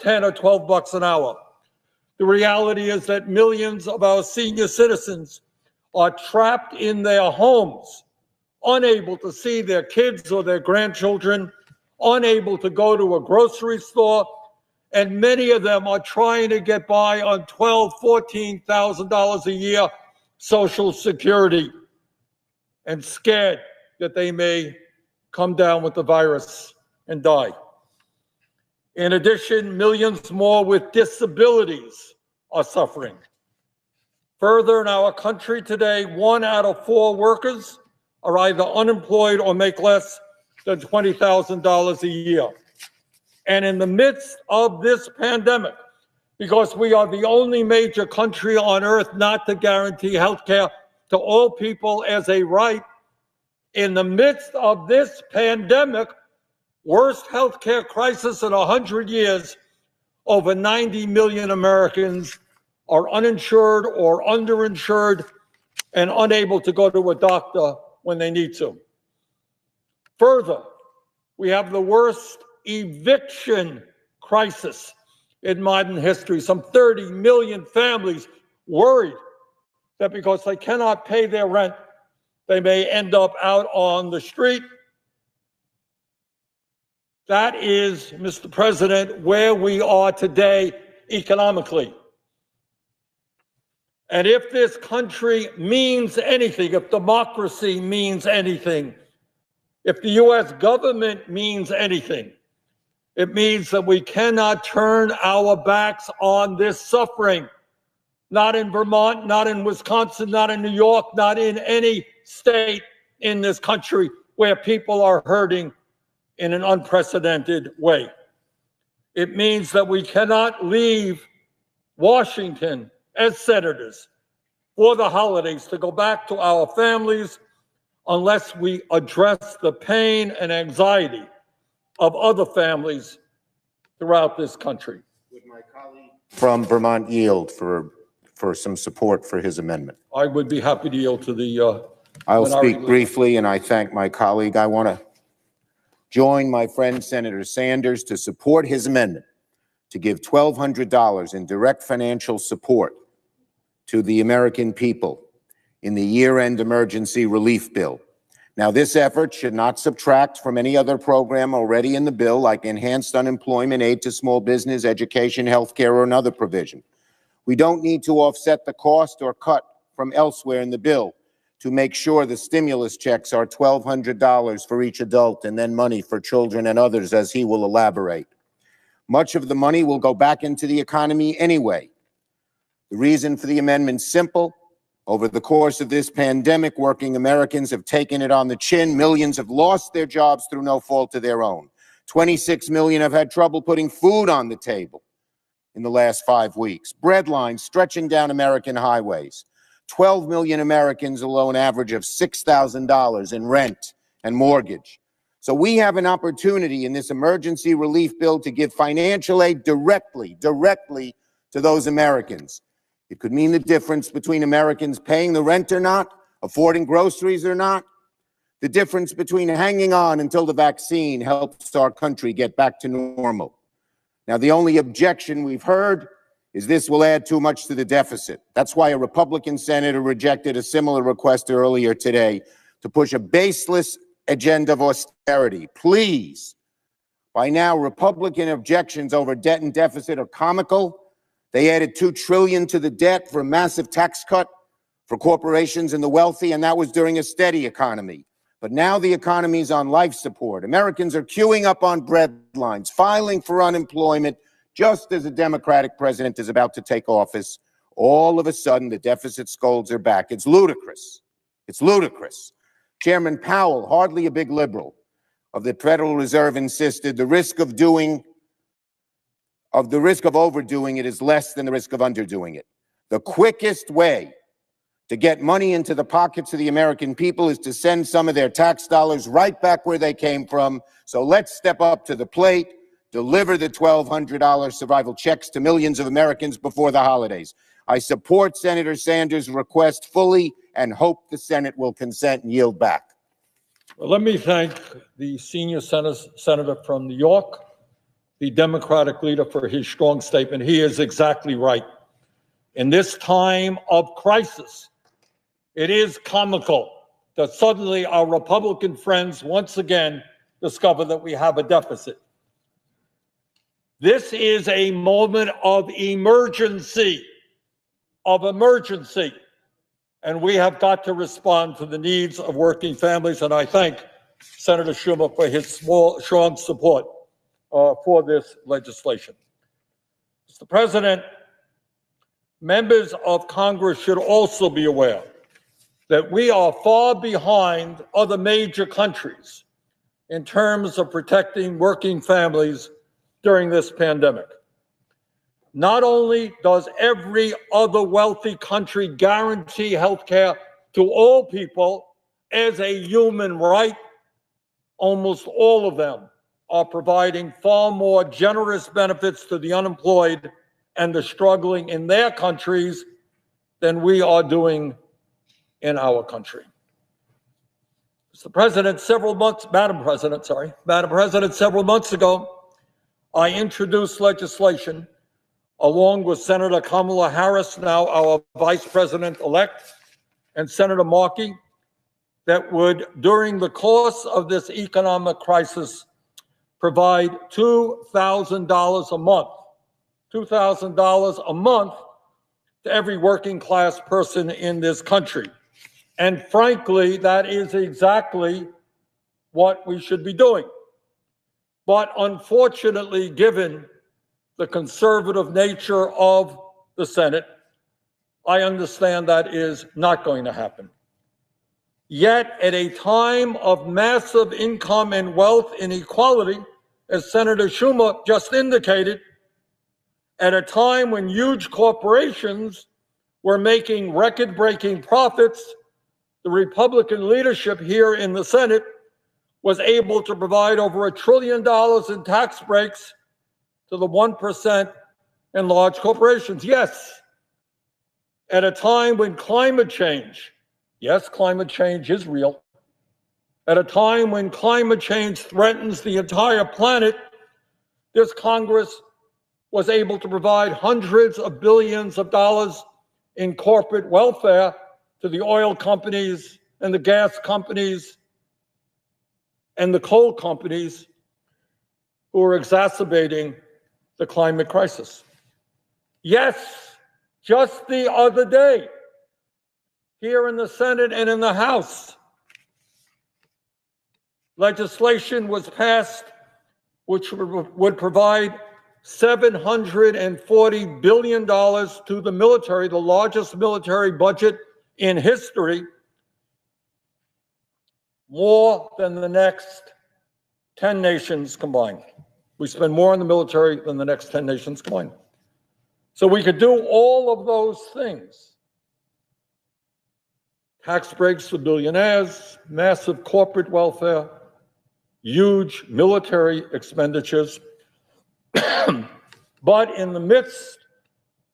10 or 12 bucks an hour. The reality is that millions of our senior citizens are trapped in their homes, unable to see their kids or their grandchildren, unable to go to a grocery store, and many of them are trying to get by on $12,000, $14,000 a year Social Security and scared that they may come down with the virus and die. In addition, millions more with disabilities are suffering. Further, in our country today, 1 out of 4 workers are either unemployed or make less than $20,000 a year. And in the midst of this pandemic, because we are the only major country on earth not to guarantee health care to all people as a right, in the midst of this pandemic, worst health care crisis in 100 years, over 90 million Americans are uninsured or underinsured and unable to go to a doctor when they need to. Further, we have the worst eviction crisis in modern history. Some 30 million families worried that because they cannot pay their rent, they may end up out on the street. That is, Mr. President, where we are today economically. And if this country means anything, if democracy means anything, if the U.S. government means anything, it means that we cannot turn our backs on this suffering. Not in Vermont, not in Wisconsin, not in New York, not in any state in this country where people are hurting in an unprecedented way. It means that we cannot leave Washington as senators for the holidays to go back to our families unless we address the pain and anxiety of other families throughout this country. Would my colleague from Vermont yield for some support for his amendment? I would be happy to yield to the I'll speak briefly, and I thank my colleague. I want to join my friend Senator Sanders to support his amendment to give $1,200 in direct financial support to the American people in the year-end emergency relief bill. Now, this effort should not subtract from any other program already in the bill, like enhanced unemployment aid to small business, education, health care, or another provision. We don't need to offset the cost or cut from elsewhere in the bill to make sure the stimulus checks are $1,200 for each adult and then money for children and others, as he will elaborate. Much of the money will go back into the economy anyway. The reason for the amendment is simple. Over the course of this pandemic, working Americans have taken it on the chin. Millions have lost their jobs through no fault of their own. 26 million have had trouble putting food on the table in the last 5 weeks. Bread lines stretching down American highways. 12 million Americans alone average of $6,000 in rent and mortgage. So we have an opportunity in this emergency relief bill to give financial aid directly to those Americans. It could mean the difference between Americans paying the rent or not, affording groceries or not, the difference between hanging on until the vaccine helps our country get back to normal. Now, the only objection we've heard is this will add too much to the deficit. That's why a Republican senator rejected a similar request earlier today to push a baseless agenda of austerity. Please, by now, Republican objections over debt and deficit are comical. They added $2 trillion to the debt for a massive tax cut for corporations and the wealthy, and that was during a steady economy. But now the economy's on life support. Americans are queuing up on bread lines, filing for unemployment, just as a Democratic president is about to take office. All of a sudden, the deficit scolds are back. It's ludicrous. It's ludicrous. Chairman Powell, hardly a big liberal, of the Federal Reserve insisted the risk of overdoing it is less than the risk of underdoing it. The quickest way to get money into the pockets of the American people is to send some of their tax dollars right back where they came from. So let's step up to the plate, deliver the $1,200 survival checks to millions of Americans before the holidays. I support Senator Sanders' request fully and hope the Senate will consent and yield back. Well, let me thank the senior senator from New York the Democratic leader, for his strong statement. He is exactly right. In this time of crisis, it is comical that suddenly our Republican friends once again discover that we have a deficit. This is a moment of emergency, and we have got to respond to the needs of working families, and I thank Senator Schumer for his strong support for this legislation. Mr. President, members of Congress should also be aware that we are far behind other major countries in terms of protecting working families during this pandemic. Not only does every other wealthy country guarantee health care to all people as a human right, almost all of them are providing far more generous benefits to the unemployed and the struggling in their countries than we are doing in our country. Mr. President, Madam President, several months ago, I introduced legislation along with Senator Kamala Harris, now our Vice President-elect, and Senator Markey, that would, during the course of this economic crisis, provide $2,000 a month, $2,000 a month to every working class person in this country. And frankly, that is exactly what we should be doing. But unfortunately, given the conservative nature of the Senate, I understand that is not going to happen. Yet, at a time of massive income and wealth inequality, as Senator Schumer just indicated, at a time when huge corporations were making record-breaking profits, the Republican leadership here in the Senate was able to provide over $1 trillion in tax breaks to the 1% and large corporations. Yes, at a time when climate change, yes, climate change is real. At a time when climate change threatens the entire planet, this Congress was able to provide hundreds of billions of dollars in corporate welfare to the oil companies and the gas companies and the coal companies who are exacerbating the climate crisis. Yes, just the other day, here in the Senate and in the House, legislation was passed which would provide $740 billion to the military, the largest military budget in history, more than the next 10 nations combined. We spend more on the military than the next 10 nations combined. So we could do all of those things. Tax breaks for billionaires, massive corporate welfare, huge military expenditures. But in the midst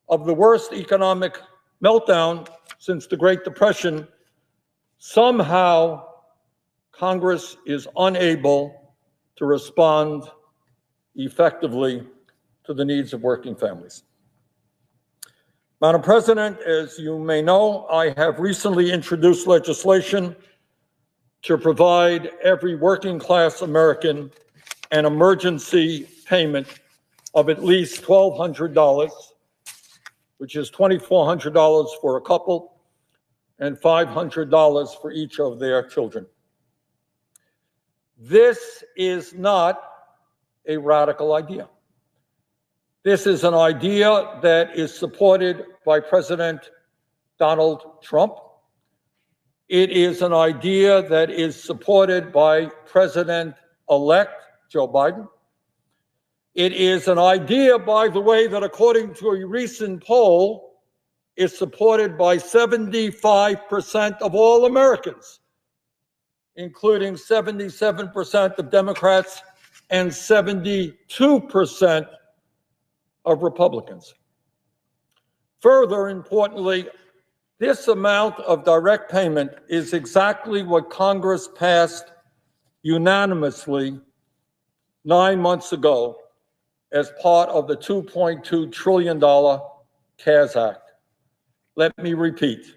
of the worst economic meltdown since the Great Depression, somehow Congress is unable to respond effectively to the needs of working families. Madam President, as you may know, I have recently introduced legislation to provide every working class American an emergency payment of at least $1,200, which is $2,400 for a couple and $500 for each of their children. This is not a radical idea. This is an idea that is supported by President Donald Trump. It is an idea that is supported by President-elect Joe Biden. It is an idea, by the way, that according to a recent poll is supported by 75% of all Americans, including 77% of Democrats and 72% of Republicans. Further importantly, this amount of direct payment is exactly what Congress passed unanimously 9 months ago as part of the $2.2 trillion CARES Act. Let me repeat.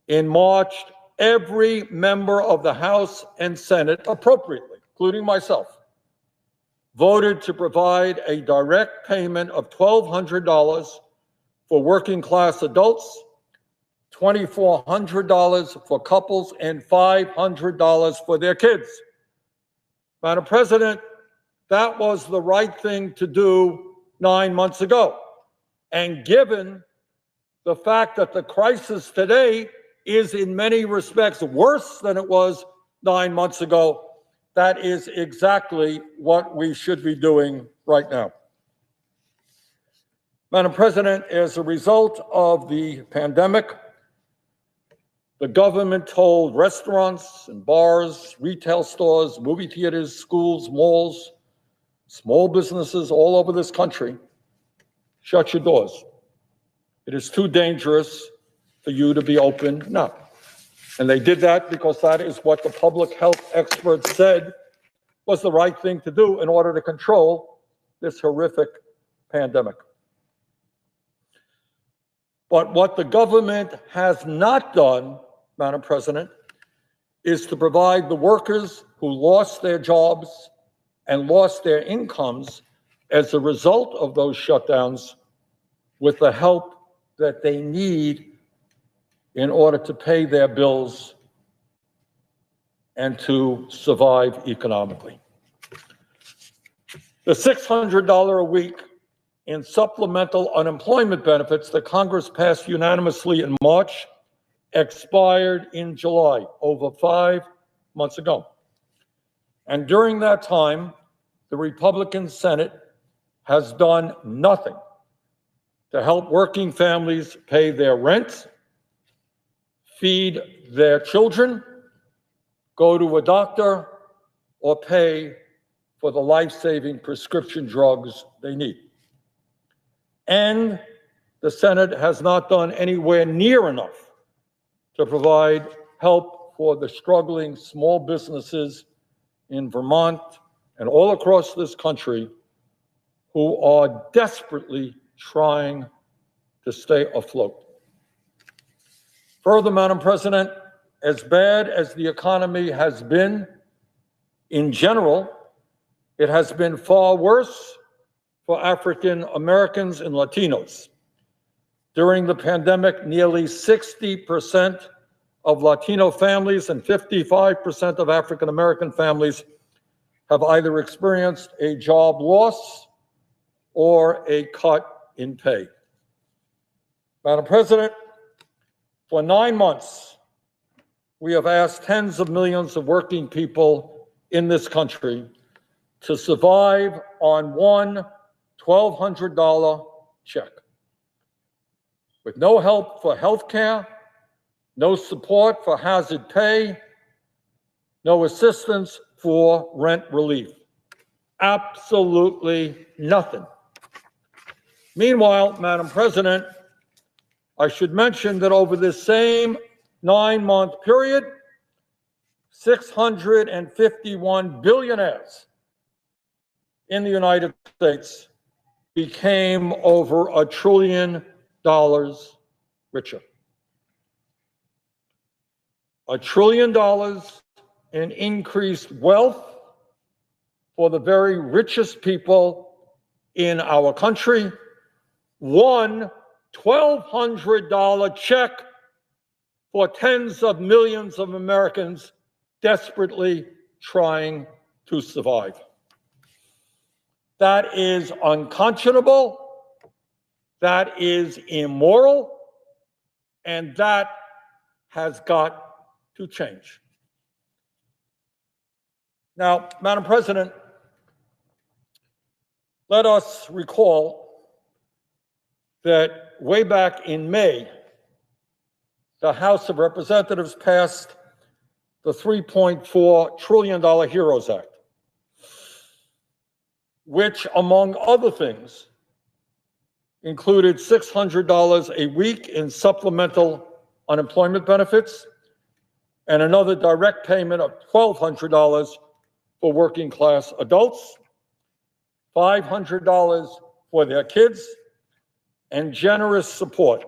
In March, every member of the House and Senate, appropriately, including myself, voted to provide a direct payment of $1,200 for working class adults, $2,400 for couples, and $500 for their kids. Madam President, that was the right thing to do 9 months ago. And given the fact that the crisis today is in many respects worse than it was 9 months ago, that is exactly what we should be doing right now. Madam President, as a result of the pandemic, the government told restaurants and bars, retail stores, movie theaters, schools, malls, small businesses all over this country, shut your doors. It is too dangerous for you to be open now. And they did that because that is what the public health experts said was the right thing to do in order to control this horrific pandemic. But what the government has not done, Madam President, is to provide the workers who lost their jobs and lost their incomes as a result of those shutdowns with the help that they need in order to pay their bills and to survive economically. The $600 a week in supplemental unemployment benefits that Congress passed unanimously in March expired in July, over 5 months ago. And during that time, the Republican Senate has done nothing to help working families pay their rent, feed their children, go to a doctor, or pay for the life-saving prescription drugs they need. And the Senate has not done anywhere near enough to provide help for the struggling small businesses in Vermont and all across this country who are desperately trying to stay afloat. Further, Madam President, as bad as the economy has been in general, it has been far worse for African Americans and Latinos. During the pandemic, nearly 60% of Latino families and 55% of African American families have either experienced a job loss or a cut in pay. Madam President, for 9 months, we have asked tens of millions of working people in this country to survive on one $1,200 check, with no help for health care, no support for hazard pay, no assistance for rent relief. Absolutely nothing. Meanwhile, Madam President, I should mention that over this same 9-month period, 651 billionaires in the United States became over $1 trillion richer. $1 trillion in increased wealth for the very richest people in our country. One $1,200 check for tens of millions of Americans desperately trying to survive. That is unconscionable, that is immoral, and that has got to change. Now, Madam President, let us recall that way back in May, the House of Representatives passed the $3.4 trillion HEROES Act, which, among other things, included $600 a week in supplemental unemployment benefits and another direct payment of $1,200 for working class adults, $500 for their kids, and generous support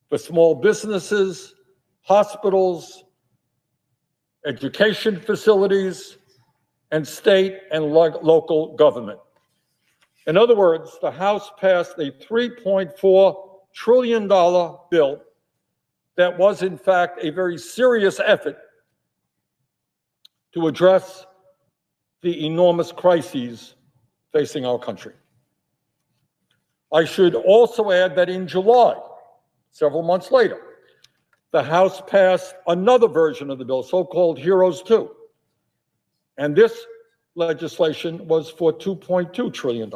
for small businesses, hospitals, education facilities, and state and local government. In other words, the House passed a $3.4 trillion bill that was, in fact, a very serious effort to address the enormous crises facing our country. I should also add that in July, several months later, the House passed another version of the bill, so-called Heroes 2. And this legislation was for $2.2 trillion.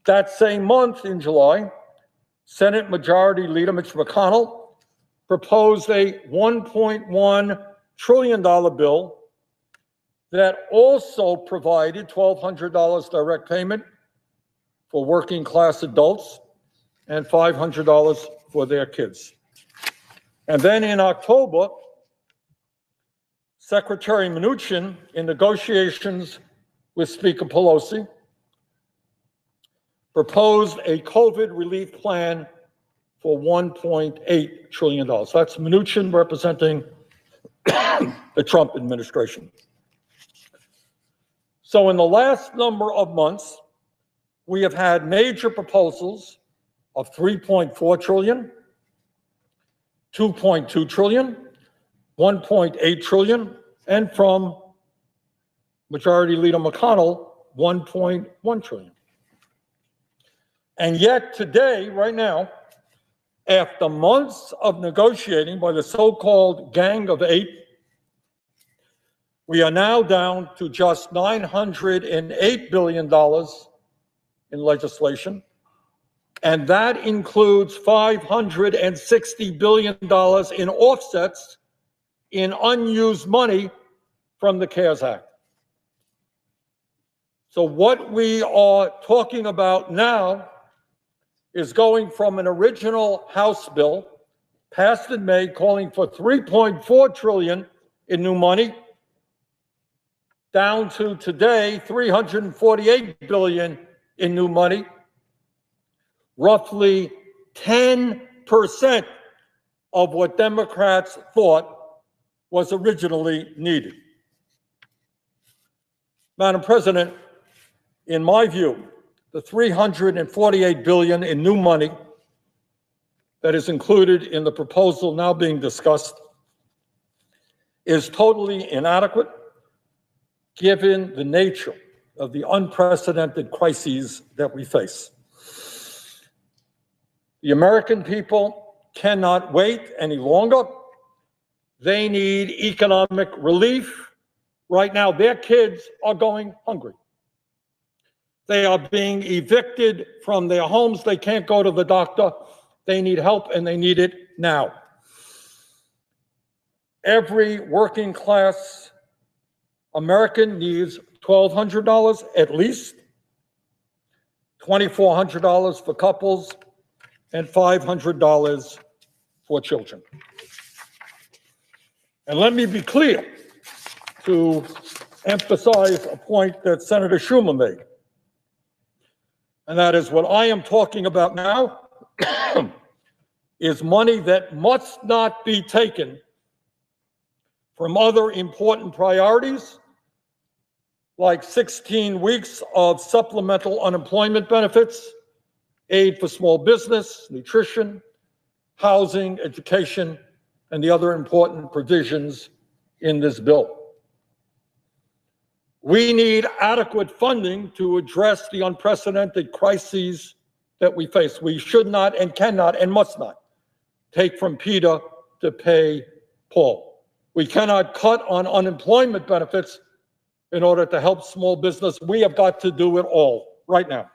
That same month in July, Senate Majority Leader Mitch McConnell proposed a $1.1 trillion bill that also provided $1,200 direct payment for working class adults and $500 for their kids. And then in October, Secretary Mnuchin, in negotiations with Speaker Pelosi, proposed a COVID relief plan for $1.8 trillion. That's Mnuchin representing the Trump administration. So in the last number of months, we have had major proposals of $3.4 trillion, $2.2 trillion, $1.8 trillion, and from Majority Leader McConnell, $1.1 trillion. And yet today, right now, after months of negotiating by the so-called Gang of Eight, we are now down to just $908 billion in legislation, and that includes $560 billion in offsets in unused money from the CARES Act. So what we are talking about now is going from an original House bill passed in May calling for $3.4 trillion in new money down to today $348 billion in new money, roughly 10% of what Democrats thought was originally needed. Madam President, in my view, the $348 billion in new money that is included in the proposal now being discussed is totally inadequate given the nature of the unprecedented crises that we face. The American people cannot wait any longer. They need economic relief. Right now, their kids are going hungry. They are being evicted from their homes. They can't go to the doctor. They need help, and they need it now. Every working class American needs $1,200 at least, $2,400 for couples, and $500 for children. And let me be clear to emphasize a point that Senator Schumer made. And that is what I am talking about now is money that must not be taken from other important priorities, like 16 weeks of supplemental unemployment benefits, aid for small business, nutrition, housing, education, and the other important provisions in this bill. We need adequate funding to address the unprecedented crises that we face. We should not and cannot and must not take from Peter to pay Paul. We cannot cut on unemployment benefits in order to help small business. We have got to do it all right now.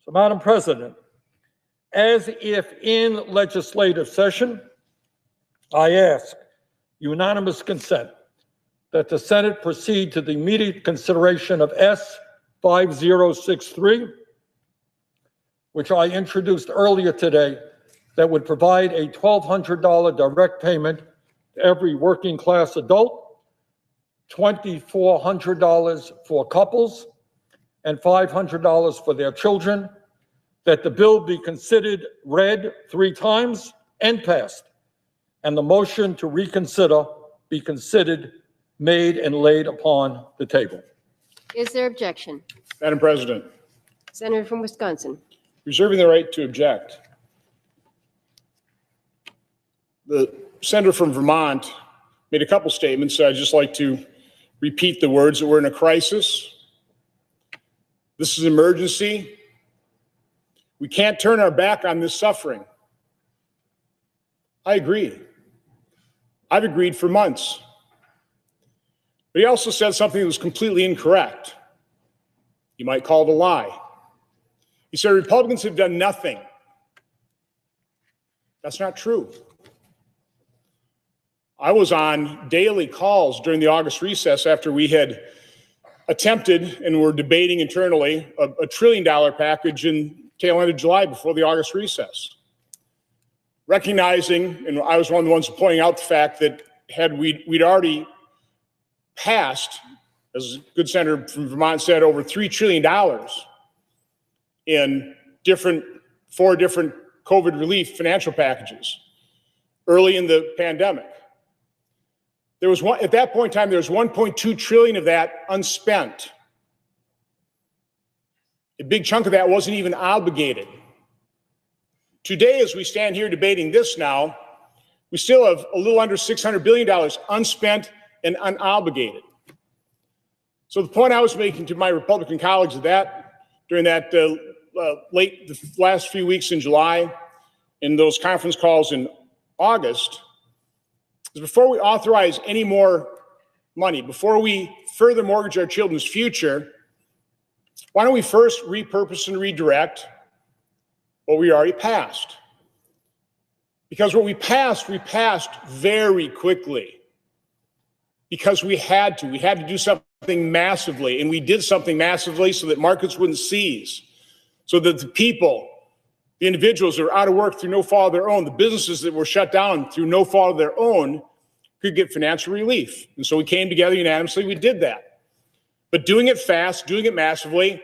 So, Madam President, as if in legislative session, I ask unanimous consent that the Senate proceed to the immediate consideration of S5063, which I introduced earlier today, that would provide a $1,200 direct payment to every working class adult, $2,400 for couples, and $500 for their children, that the bill be considered read 3 times and passed, and the motion to reconsider be considered, made, and laid upon the table. Is there objection? Madam President, Senator from Wisconsin. reserving the right to object. The senator from Vermont made a couple statements. I'd just like to repeat the words that we're in a crisis. This is an emergency. We can't turn our back on this suffering. I agree. I've agreed for months. But he also said something that was completely incorrect. You might call it a lie. He said Republicans have done nothing. That's not true. I was on daily calls during the August recess after we had attempted and were debating internally a $1 trillion package in tail end of July before the August recess. Recognizing, and I was one of the ones pointing out the fact that we'd already passed, as a good senator from Vermont said, over $3 trillion in 4 different COVID relief financial packages early in the pandemic. There was at that point in time, there was $1.2 trillion of that unspent. A big chunk of that wasn't even obligated. Today, as we stand here debating this now, we still have a little under $600 billion unspent and unobligated. So the point I was making to my Republican colleagues during that the last few weeks in July, in those conference calls in August, is before we authorize any more money, before we further mortgage our children's future, why don't we first repurpose and redirect what we already passed? Because what we passed very quickly. Because we had to do something massively, and we did something massively so that markets wouldn't seize, so that the people, the individuals that are out of work through no fault of their own, the businesses that were shut down through no fault of their own, could get financial relief. And so we came together unanimously, we did that. But doing it fast, doing it massively,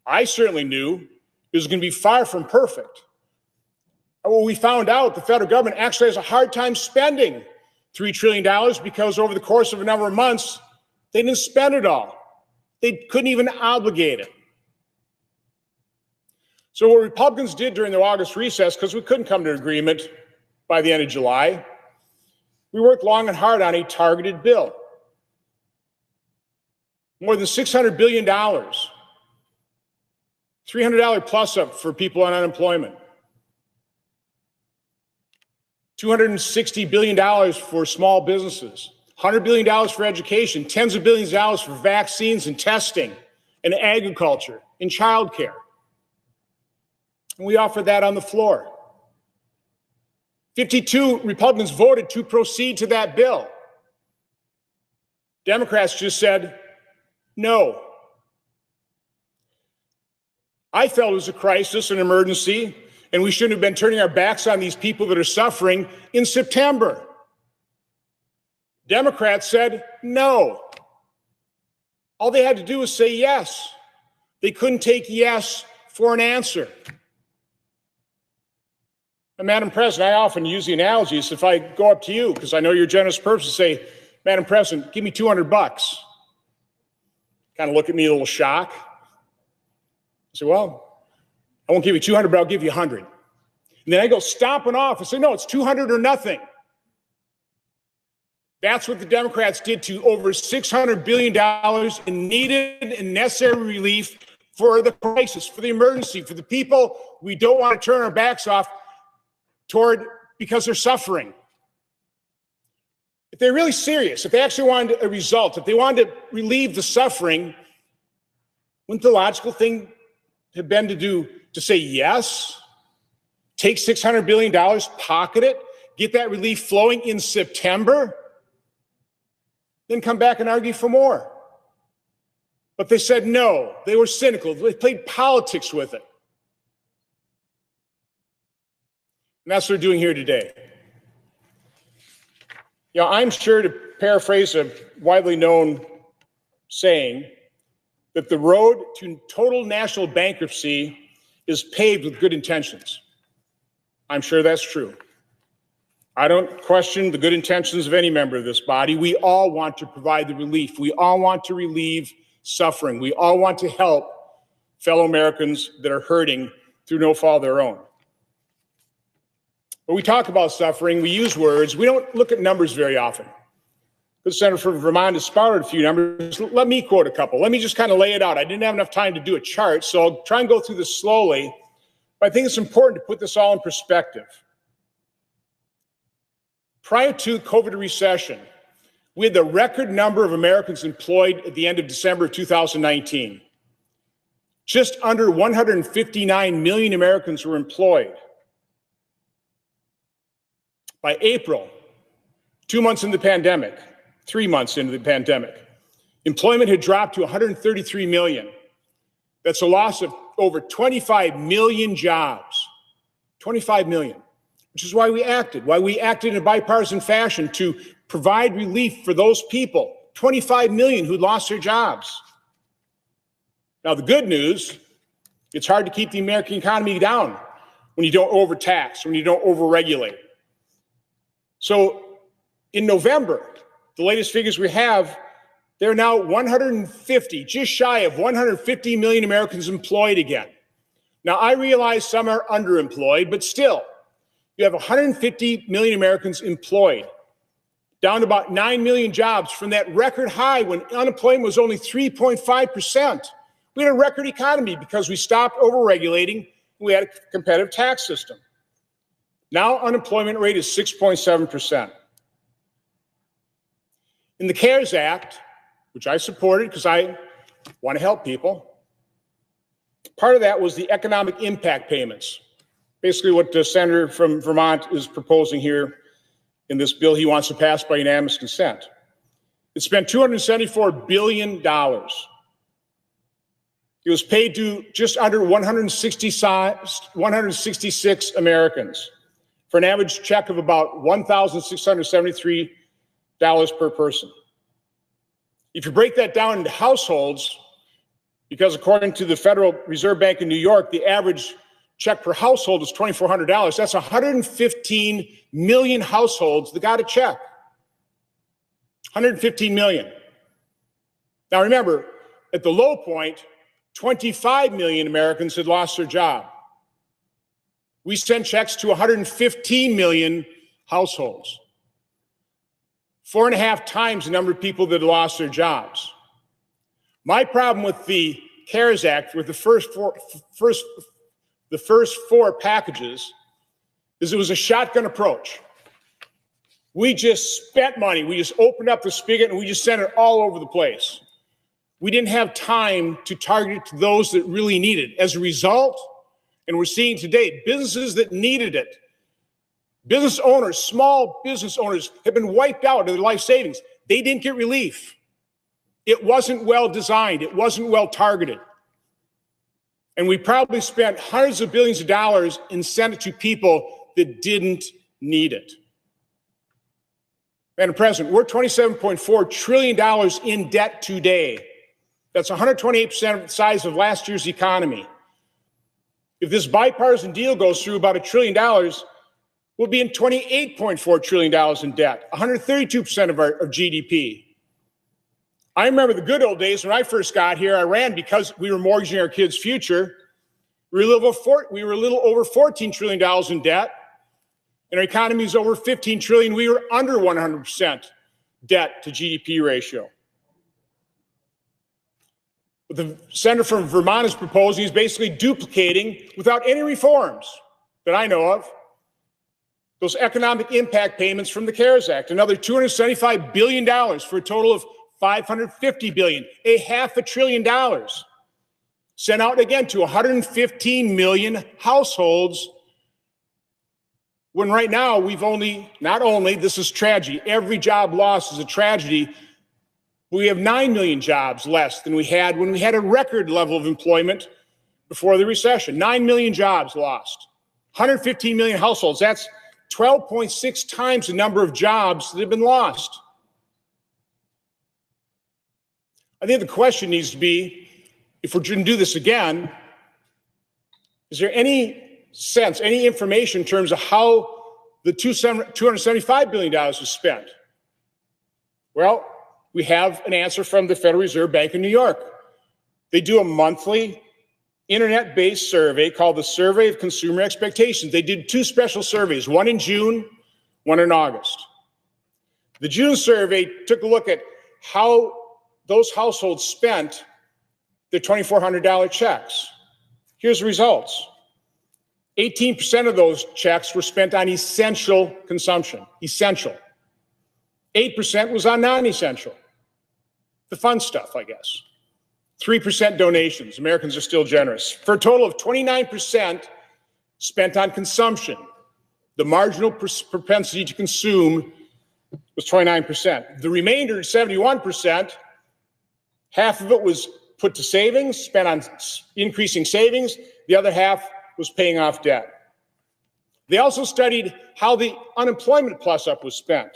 I certainly knew it was going to be far from perfect. Well, we found out the federal government actually has a hard time spending $3 trillion because over the course of a number of months, they didn't spend it all. They couldn't even obligate it. So what Republicans did during the August recess, because we couldn't come to an agreement by the end of July, we worked long and hard on a targeted bill. More than $600 billion, $300 plus up for people on unemployment, $260 billion for small businesses, $100 billion for education, tens of billions of dollars for vaccines and testing and agriculture and childcare. And we offered that on the floor. 52 Republicans voted to proceed to that bill. Democrats just said no. I felt it was a crisis, an emergency, and we shouldn't have been turning our backs on these people that are suffering in September. Democrats said no. All they had to do was say yes. They couldn't take yes for an answer. And Madam President, I often use the analogy is if I go up to you, because I know you're a generous person, say, Madam President, give me $200. Kind of look at me a little shocked. I say, well, I won't give you 200, but I'll give you 100. And then I go stomping off and say, no, it's 200 or nothing. That's what the Democrats did to over $600 billion in needed and necessary relief for the crisis, for the emergency, for the people we don't want to turn our backs off toward because they're suffering. If they're really serious, if they actually wanted a result, if they wanted to relieve the suffering, wouldn't the logical thing have been to say yes, take $600 billion, pocket it, get that relief flowing in September, then come back and argue for more? But they said no. They were cynical. They played politics with it. And that's what they're doing here today. You know, I'm sure, to paraphrase a widely known saying, that the road to total national bankruptcy is paved with good intentions. I'm sure that's true. I don't question the good intentions of any member of this body. We all want to provide the relief. We all want to relieve suffering. We all want to help fellow Americans that are hurting through no fault of their own. When we talk about suffering, we use words. We don't look at numbers very often. The Senator from Vermont has spouted a few numbers. Let me quote a couple. Let me just kind of lay it out. I didn't have enough time to do a chart, so I'll try and go through this slowly. But I think it's important to put this all in perspective. Prior to COVID recession, we had the record number of Americans employed at the end of December of 2019. Just under 159 million Americans were employed. By April, 2 months into the pandemic, 3 months into the pandemic, employment had dropped to 133 million. That's a loss of over 25 million jobs. 25 million. Which is why we acted in a bipartisan fashion to provide relief for those people, 25 million who lost their jobs. Now, the good news, it's hard to keep the American economy down when you don't overtax, when you don't overregulate. So in November, the latest figures we have, there are now 150, just shy of 150 million Americans employed again. Now, I realize some are underemployed, but still, you have 150 million Americans employed, down to about 9 million jobs from that record high when unemployment was only 3.5%. We had a record economy because we stopped overregulating and we had a competitive tax system. Now unemployment rate is 6.7%. In the CARES Act, which I supported because I want to help people, part of that was the economic impact payments. Basically what the senator from Vermont is proposing here in this bill he wants to pass by unanimous consent. It spent $274 billion. It was paid to just under 166 Americans for an average check of about $1,673 per person. If you break that down into households, because according to the Federal Reserve Bank in New York, the average check per household is $2,400. That's 115 million households that got a check. 115 million. Now remember, at the low point, 25 million Americans had lost their job. We sent checks to 115 million households. 4.5 times the number of people that lost their jobs. My problem with the CARES Act, with the first four packages, is it was a shotgun approach. We just spent money. We just opened up the spigot and we just sent it all over the place. We didn't have time to target it to those that really needed it. As a result, and we're seeing today, businesses that needed it, business owners, small business owners have been wiped out of their life savings. They didn't get relief. It wasn't well designed. It wasn't well targeted. And we probably spent hundreds of billions of dollars and sent it to people that didn't need it. Madam President, we're $27.4 trillion in debt today. That's 128% of the size of last year's economy. If this bipartisan deal goes through, about $1 trillion, we'll be in $28.4 trillion in debt, 132% of GDP. I remember the good old days when I first got here. I ran because we were mortgaging our kids' future. We were a little over $14 trillion in debt, and our economy is over $15 trillion. We were under 100% debt to GDP ratio. What the senator from Vermont is proposing is basically duplicating, without any reforms that I know of, those economic impact payments from the CARES Act, another $275 billion for a total of $550 billion, $500 billion, sent out again to 115 million households, when right now we've this is tragedy, every job loss is a tragedy, we have 9 million jobs less than we had when we had a record level of employment before the recession. 9 million jobs lost, 115 million households. That's 12.6 times the number of jobs that have been lost. I think the question needs to be, if we're going to do this again, is there any sense, any information in terms of how the $275 billion was spent? Well, we have an answer from the Federal Reserve Bank of New York. They do a monthly internet-based survey called the Survey of Consumer Expectations. They did two special surveys, one in June, one in August. The June survey took a look at how those households spent their $2,400 checks. Here's the results. 18% of those checks were spent on essential consumption, essential. 8% was on non-essential, the fun stuff, I guess. 3% donations. Americans are still generous. For a total of 29% spent on consumption. The marginal propensity to consume was 29%. The remainder, 71%, half of it was put to savings, spent on increasing savings. The other half was paying off debt. They also studied how the unemployment plus-up was spent.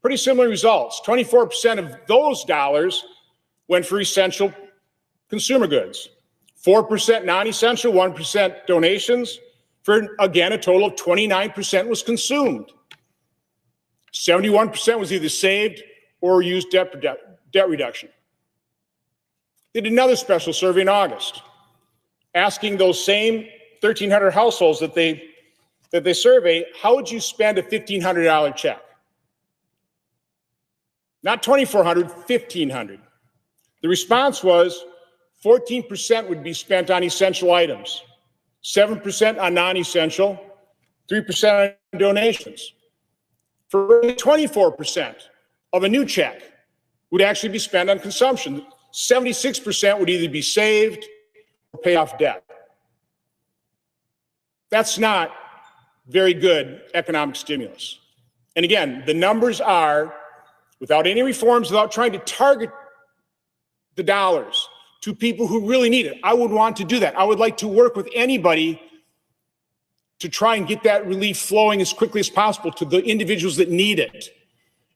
Pretty similar results. 24% of those dollars went for essential consumer goods. 4% non-essential, 1% donations, for, again, a total of 29% was consumed. 71% was either saved or used debt reduction. They did another special survey in August, asking those same 1,300 households that they survey, how would you spend a $1,500 check? Not $2,400, $1,500. The response was 14% would be spent on essential items, 7% on non-essential, 3% on donations. For 24% of a new check would actually be spent on consumption. 76% would either be saved or pay off debt. That's not very good economic stimulus. And again, the numbers are, without any reforms, without trying to target the dollars to people who really need it. I would want to do that. I would like to work with anybody to try and get that relief flowing as quickly as possible to the individuals that need it.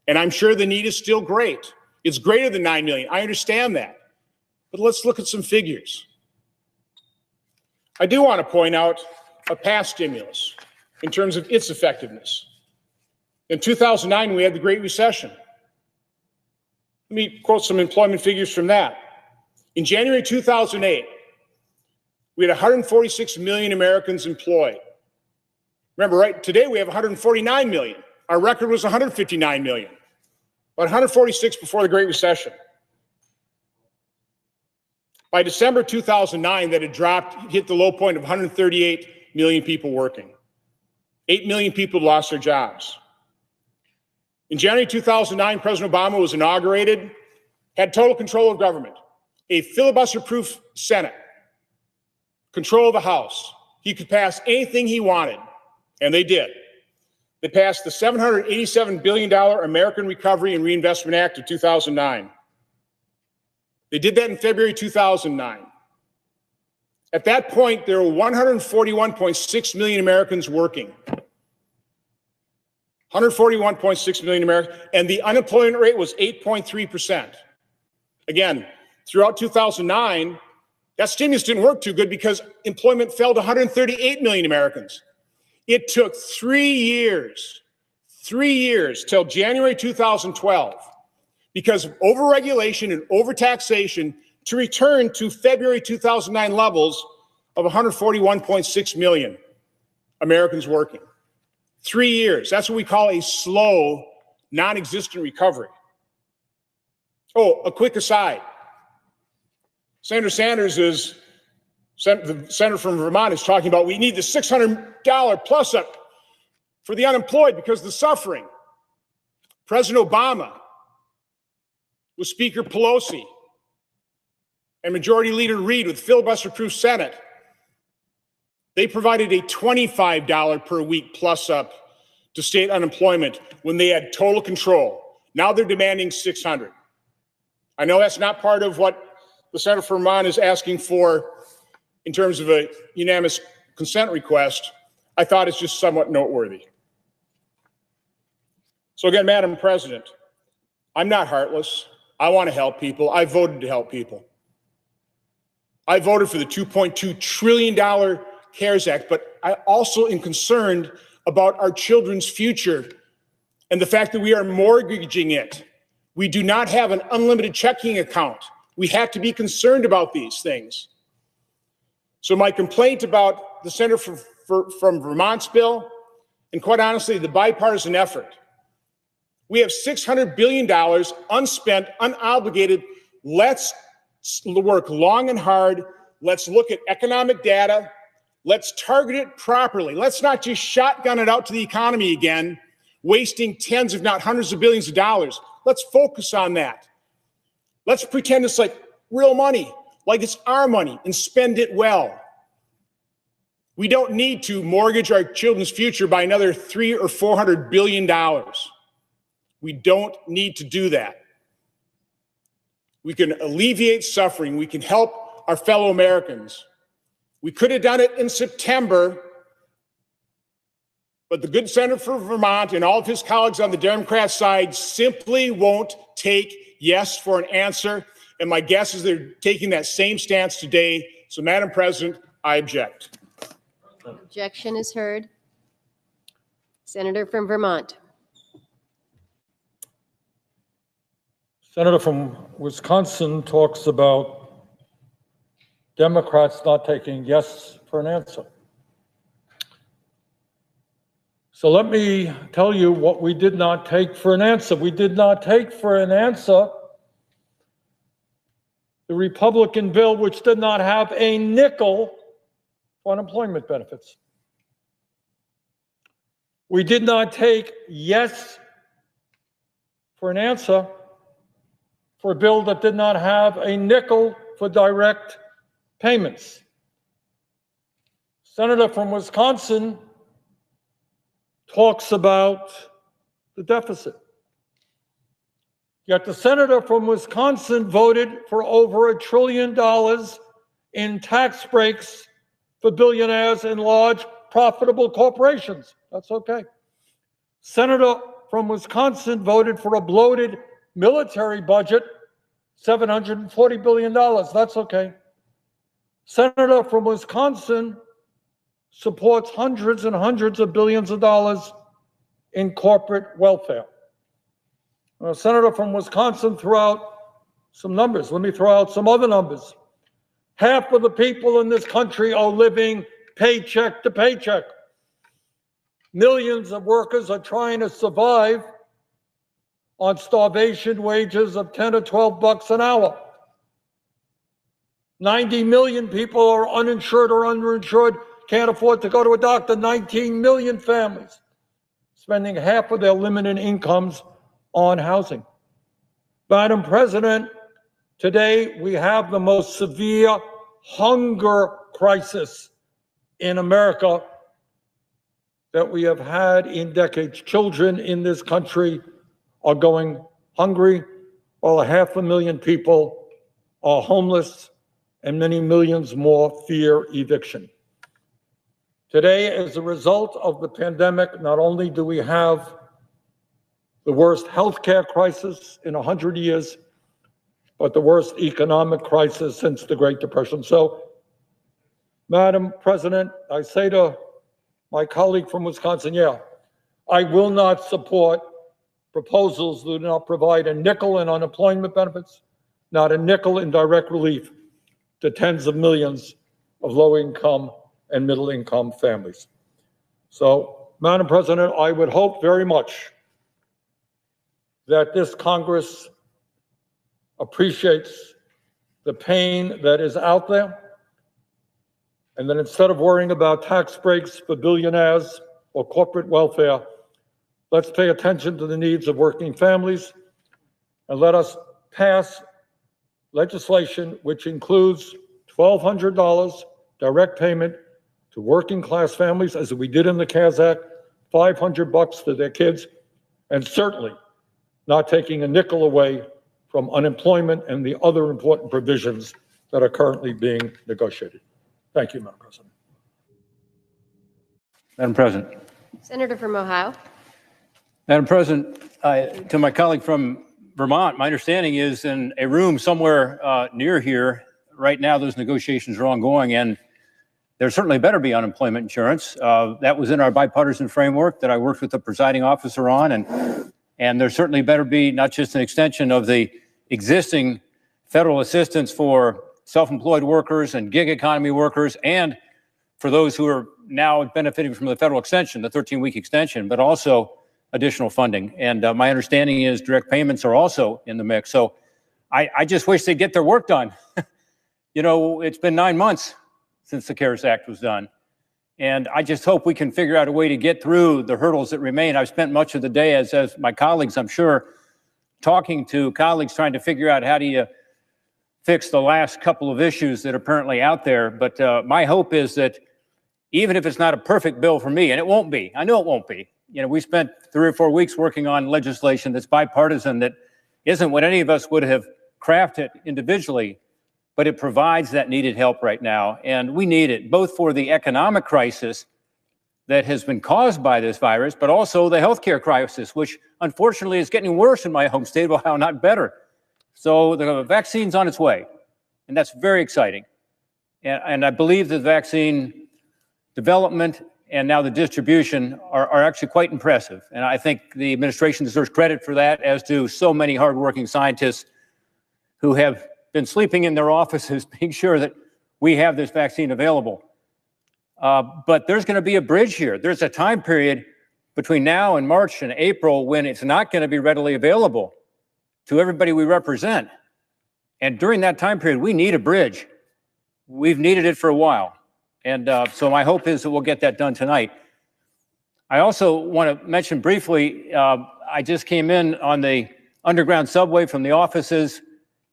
And I'm sure the need is still great. It's greater than 9 million. I understand that. But let's look at some figures. I do want to point out a past stimulus in terms of its effectiveness. In 2009, we had the Great Recession. Let me quote some employment figures from that. In January 2008, we had 146 million Americans employed. Remember, right, today we have 149 million. Our record was 159 million, but 146 before the Great Recession. By December 2009, that had dropped, hit the low point of 138 million people working. 8 million people lost their jobs. In January 2009, President Obama was inaugurated, had total control of government, a filibuster-proof Senate, control of the House. He could pass anything he wanted, and they did. They passed the $787 billion American Recovery and Reinvestment Act of 2009. They did that in February 2009. At that point, there were 141.6 million Americans working. 141.6 million Americans, and the unemployment rate was 8.3%. Again, throughout 2009, that stimulus didn't work too good because employment fell to 138 million Americans. It took 3 years till January 2012, because of overregulation and overtaxation, to return to February 2009 levels of 141.6 million Americans working. 3 years. That's what we call a slow, non-existent recovery. Oh, a quick aside. Senator Sanders is, the senator from Vermont is talking about we need the $600 plus up for the unemployed because of the suffering. President Obama, with Speaker Pelosi and Majority Leader Reid with filibuster-proof Senate, they provided a $25 per week plus up to state unemployment when they had total control. Now they're demanding $600. I know that's not part of what the Senator from Vermont is asking for in terms of a unanimous consent request. I thought it's just somewhat noteworthy. So again, Madam President, I'm not heartless. I want to help people. I voted to help people. I voted for the $2.2 trillion CARES Act, but I also am concerned about our children's future and the fact that we are mortgaging it. We do not have an unlimited checking account. We have to be concerned about these things. So my complaint about the Senator from Vermont's bill, and quite honestly, the bipartisan effort. We have $600 billion unspent, unobligated. Let's work long and hard. Let's look at economic data. Let's target it properly. Let's not just shotgun it out to the economy again, wasting tens, if not hundreds of billions of dollars. Let's focus on that. Let's pretend it's like real money, like it's our money, and spend it well. We don't need to mortgage our children's future by another $300 or $400 billion. We don't need to do that. We can alleviate suffering. We can help our fellow Americans. We could have done it in September, but the good senator from Vermont and all of his colleagues on the Democrat side simply won't take yes for an answer. And my guess is they're taking that same stance today. So, Madam President, I object. Objection is heard. Senator from Vermont. Senator from Wisconsin talks about Democrats not taking yes for an answer. So let me tell you what we did not take for an answer. We did not take for an answer the Republican bill, which did not have a nickel for unemployment benefits. We did not take yes for an answer for a bill that did not have a nickel for direct payments. Senator from Wisconsin talks about the deficit. Yet the senator from Wisconsin voted for over $1 trillion in tax breaks for billionaires and large profitable corporations. That's okay. Senator from Wisconsin voted for a bloated military budget, $740 billion. That's okay. Senator from Wisconsin supports hundreds and hundreds of billions of dollars in corporate welfare. Senator from Wisconsin threw out some numbers. Let me throw out some other numbers. Half of the people in this country are living paycheck to paycheck. Millions of workers are trying to survive on starvation wages of 10 or 12 bucks an hour. 90 million people are uninsured or underinsured, can't afford to go to a doctor. 19 million families spending half of their limited incomes on housing. Madam President, today we have the most severe hunger crisis in America that we have had in decades. Children in this country are going hungry, while 500,000 people are homeless, and many millions more fear eviction. Today, as a result of the pandemic, not only do we have the worst healthcare crisis in 100 years, but the worst economic crisis since the Great Depression. So, Madam President, I say to my colleague from Wisconsin, yeah, I will not support proposals that do not provide a nickel in unemployment benefits, not a nickel in direct relief to tens of millions of low-income and middle-income families. So, Madam President, I would hope very much that this Congress appreciates the pain that is out there, and that instead of worrying about tax breaks for billionaires or corporate welfare, let's pay attention to the needs of working families, and let us pass legislation which includes $1,200 direct payment to working class families, as we did in the CARES Act, $500 to their kids, and certainly not taking a nickel away from unemployment and the other important provisions that are currently being negotiated. Thank you, Madam President. Madam President. Senator from Ohio. Madam President, to my colleague from Vermont, my understanding is in a room somewhere near here, right now those negotiations are ongoing, and there certainly better be unemployment insurance. That was in our bipartisan framework that I worked with the presiding officer on, and there certainly better be not just an extension of the existing federal assistance for self-employed workers and gig economy workers, and for those who are now benefiting from the federal extension, the 13-week extension, but also additional funding. And my understanding is direct payments are also in the mix. So I just wish they'd get their work done. You know, it's been 9 months since the CARES Act was done. And I just hope we can figure out a way to get through the hurdles that remain. I've spent much of the day, as my colleagues, I'm sure, talking to colleagues trying to figure out how do you fix the last couple of issues that are apparently out there. But my hope is that even if it's not a perfect bill for me, and it won't be, I know it won't be. You know, we spent 3 or 4 weeks working on legislation that's bipartisan, that isn't what any of us would have crafted individually, but it provides that needed help right now. And we need it both for the economic crisis that has been caused by this virus, but also the healthcare crisis, which unfortunately is getting worse in my home state of Ohio, not better. So the vaccine's on its way, and that's very exciting. And I believe the vaccine development and now the distribution are actually quite impressive. And I think the administration deserves credit for that, as do so many hardworking scientists who have been sleeping in their offices, making sure that we have this vaccine available. But there's going to be a bridge here. There's a time period between now and March and April when it's not going to be readily available to everybody we represent. And during that time period, we need a bridge. We've needed it for a while. And so my hope is that we'll get that done tonight. I also want to mention briefly, I just came in on the underground subway from the offices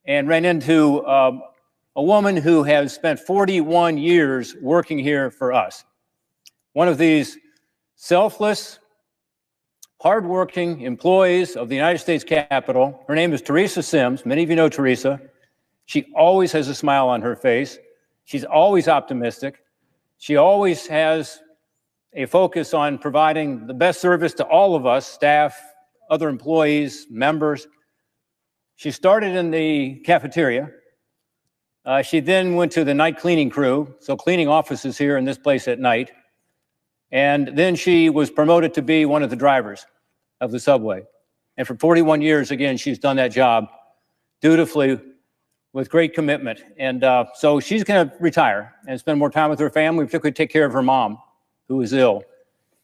and ran into a woman who has spent 41 years working here for us. One of these selfless, hardworking employees of the United States Capitol. Her name is Teresa Sims. Many of you know Teresa. She always has a smile on her face. She's always optimistic. She always has a focus on providing the best service to all of us, staff, other employees, members. She started in the cafeteria. She then went to the night cleaning crew, so cleaning offices here in this place at night. And then she was promoted to be one of the drivers of the subway. And for 41 years, again, she's done that job dutifully with great commitment. And so she's going to retire and spend more time with her family, particularly take care of her mom, who is ill.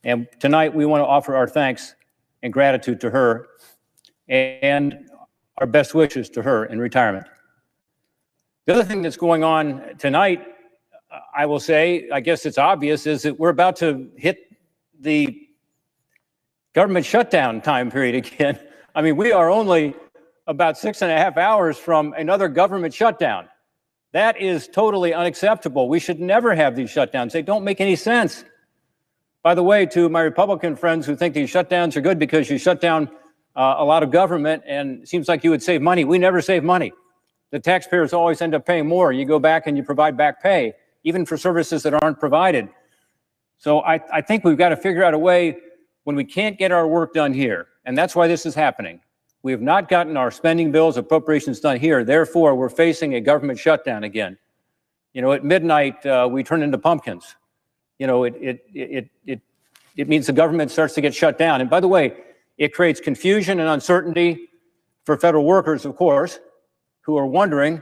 And tonight we want to offer our thanks and gratitude to her and our best wishes to her in retirement. The other thing that's going on tonight, I will say, I guess it's obvious, is that we're about to hit the government shutdown time period again. I mean, we are only about 6.5 hours from another government shutdown. That is totally unacceptable. We should never have these shutdowns. They don't make any sense. By the way, to my Republican friends who think these shutdowns are good because you shut down a lot of government and it seems like you would save money. We never save money. The taxpayers always end up paying more. You go back and you provide back pay, even for services that aren't provided. So I think we've got to figure out a way when we can't get our work done here, and that's why this is happening. We have not gotten our spending bills, appropriations done here. Therefore, we're facing a government shutdown again. You know, at midnight, we turn into pumpkins. You know, it means the government starts to get shut down. And by the way, it creates confusion and uncertainty for federal workers, of course, who are wondering,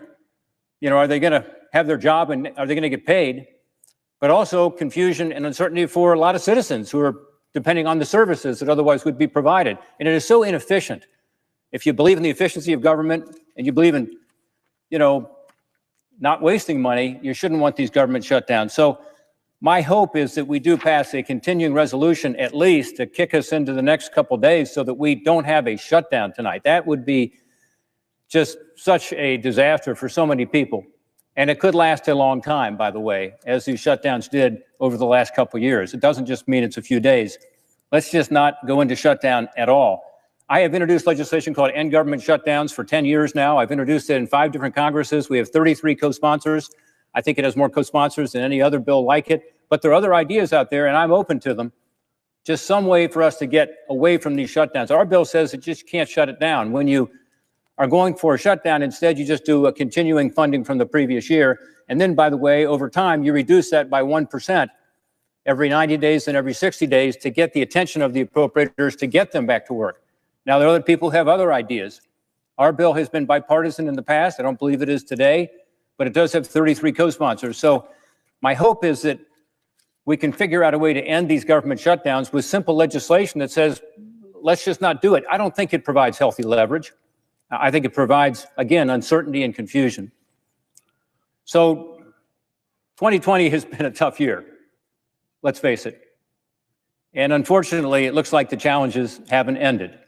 you know, are they going to have their job and are they going to get paid? But also confusion and uncertainty for a lot of citizens who are depending on the services that otherwise would be provided. And it is so inefficient. If you believe in the efficiency of government and you believe in, you know, not wasting money, you shouldn't want these government shutdowns. So my hope is that we do pass a continuing resolution at least to kick us into the next couple days so that we don't have a shutdown tonight. That would be just such a disaster for so many people. And it could last a long time, by the way, as these shutdowns did over the last couple of years. It doesn't just mean it's a few days. Let's just not go into shutdown at all. I have introduced legislation called End Government Shutdowns for 10 years now. I've introduced it in 5 different Congresses. We have 33 co-sponsors. I think it has more co-sponsors than any other bill like it. But there are other ideas out there, and I'm open to them. Just some way for us to get away from these shutdowns. Our bill says it just can't shut it down. When you are going for a shutdown. Instead, you just do a continuing funding from the previous year. And then, by the way, over time, you reduce that by 1% every 90 days and every 60 days to get the attention of the appropriators to get them back to work. Now, there are other people who have other ideas. Our bill has been bipartisan in the past. I don't believe it is today, but it does have 33 co-sponsors. So my hope is that we can figure out a way to end these government shutdowns with simple legislation that says, let's just not do it. I don't think it provides healthy leverage. I think it provides, again, uncertainty and confusion. So 2020 has been a tough year, let's face it. And unfortunately, it looks like the challenges haven't ended.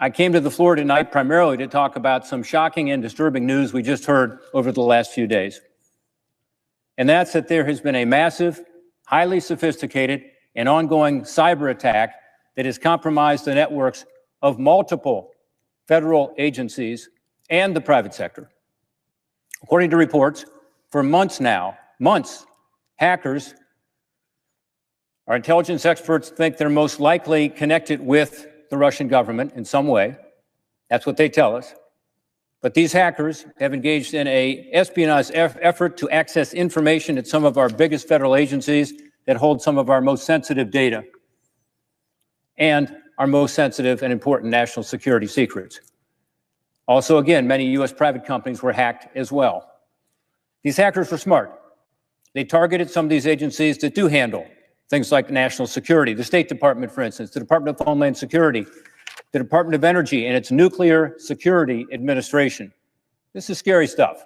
I came to the floor tonight primarily to talk about some shocking and disturbing news we just heard over the last few days. And that's that there has been a massive, highly sophisticated, and ongoing cyber attack that has compromised the networks of multiple federal agencies and the private sector. According to reports, for months now, hackers, our intelligence experts think they're most likely connected with the Russian government in some way. That's what they tell us. But these hackers have engaged in an espionage effort to access information at some of our biggest federal agencies that hold some of our most sensitive data and our most sensitive and important national security secrets. Also, again, many U.S. private companies were hacked as well. These hackers were smart. They targeted some of these agencies that do handle things like national security, the State Department, for instance, the Department of Homeland Security, the Department of Energy and its Nuclear Security Administration. This is scary stuff.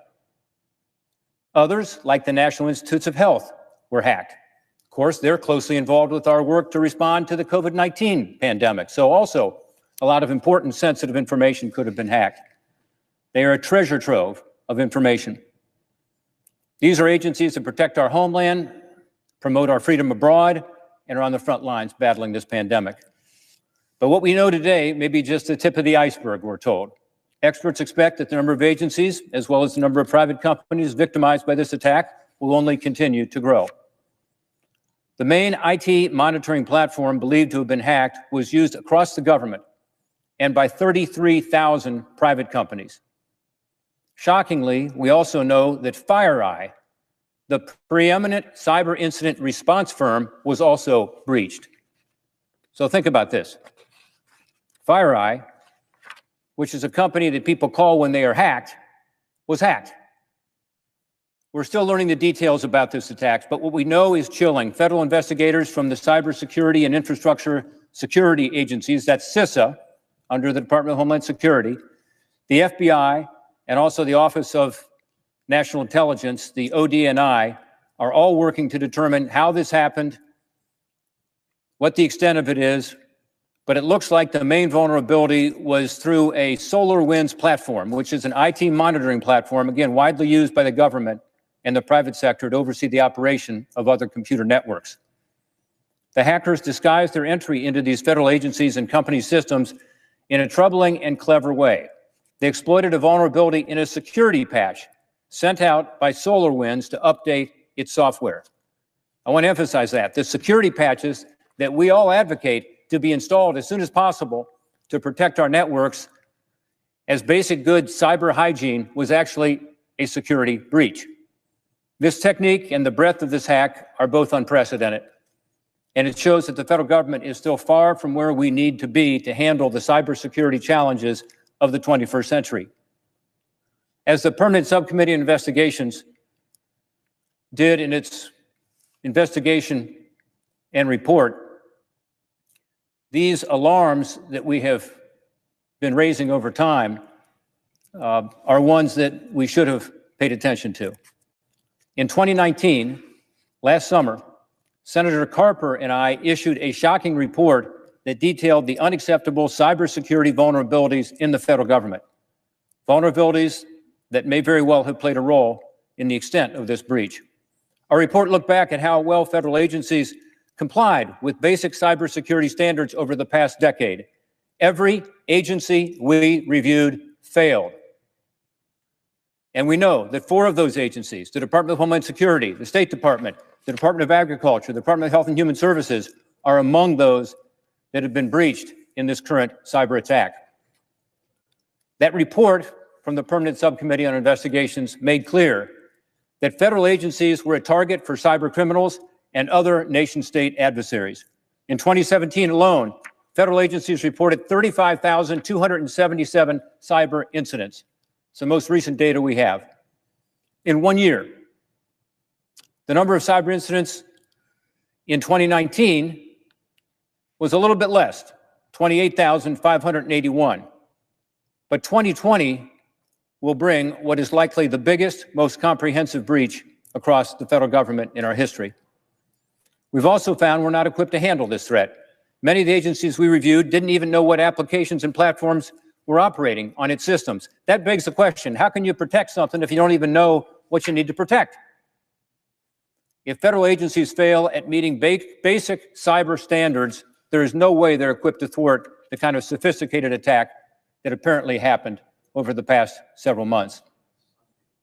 Others, like the National Institutes of Health, were hacked. Of course, they're closely involved with our work to respond to the COVID-19 pandemic. So also, a lot of important sensitive information could have been hacked. They are a treasure trove of information. These are agencies that protect our homeland, promote our freedom abroad, and are on the front lines battling this pandemic. But what we know today may be just the tip of the iceberg, we're told. Experts expect that the number of agencies, as well as the number of private companies victimized by this attack, will only continue to grow. The main IT monitoring platform believed to have been hacked was used across the government and by 33,000 private companies. Shockingly, we also know that FireEye, the preeminent cyber incident response firm, was also breached. So think about this. FireEye, which is a company that people call when they are hacked, was hacked. We're still learning the details about this attack, but what we know is chilling. Federal investigators from the Cybersecurity and Infrastructure Security Agencies, that's CISA, under the Department of Homeland Security, the FBI, and also the Office of National Intelligence, the ODNI, are all working to determine how this happened, what the extent of it is, but it looks like the main vulnerability was through a SolarWinds platform, which is an IT monitoring platform, again, widely used by the government and the private sector to oversee the operation of other computer networks. The hackers disguised their entry into these federal agencies and company systems in a troubling and clever way. They exploited a vulnerability in a security patch sent out by SolarWinds to update its software. I want to emphasize that. The security patches that we all advocate to be installed as soon as possible to protect our networks as basic good cyber hygiene was actually a security breach. This technique and the breadth of this hack are both unprecedented, and it shows that the federal government is still far from where we need to be to handle the cybersecurity challenges of the 21st century. As the Permanent Subcommittee on Investigations did in its investigation and report, these alarms that we have been raising over time are ones that we should have paid attention to. In 2019, last summer, Senator Carper and I issued a shocking report that detailed the unacceptable cybersecurity vulnerabilities in the federal government. Vulnerabilities that may very well have played a role in the extent of this breach. Our report looked back at how well federal agencies complied with basic cybersecurity standards over the past decade. Every agency we reviewed failed. And we know that 4 of those agencies, the Department of Homeland Security, the State Department, the Department of Agriculture, the Department of Health and Human Services, are among those that have been breached in this current cyber attack. That report from the Permanent Subcommittee on Investigations made clear that federal agencies were a target for cyber criminals and other nation-state adversaries. In 2017 alone, federal agencies reported 35,277 cyber incidents. It's the most recent data we have. In 1 year, the number of cyber incidents in 2019 was a little bit less, 28,581. But 2020 will bring what is likely the biggest, most comprehensive breach across the federal government in our history. We've also found we're not equipped to handle this threat. Many of the agencies we reviewed didn't even know what applications and platforms were operating on its systems. That begs the question, how can you protect something if you don't even know what you need to protect? If federal agencies fail at meeting basic cyber standards, there is no way they're equipped to thwart the kind of sophisticated attack that apparently happened over the past several months.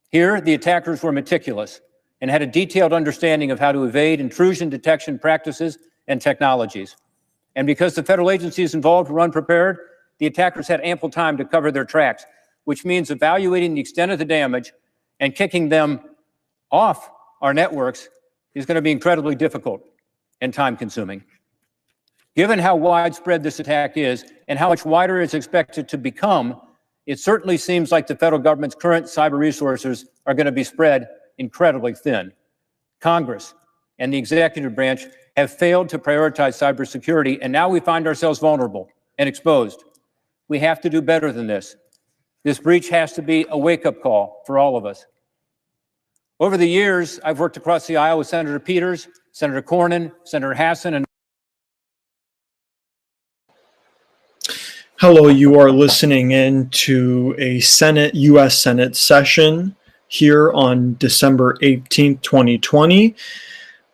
Here, the attackers were meticulous and had a detailed understanding of how to evade intrusion detection practices and technologies. And because the federal agencies involved were unprepared, the attackers had ample time to cover their tracks, which means evaluating the extent of the damage and kicking them off our networks is going to be incredibly difficult and time-consuming. Given how widespread this attack is and how much wider it's expected to become, it certainly seems like the federal government's current cyber resources are going to be spread incredibly thin. Congress and the executive branch have failed to prioritize cybersecurity, and now we find ourselves vulnerable and exposed. We have to do better than this. This breach has to be a wake-up call for all of us. Over the years, I've worked across the aisle with Senator Peters, Senator Cornyn, Senator Hassan, and Hello, you are listening in to a U.S. Senate session here on December 18th, 2020.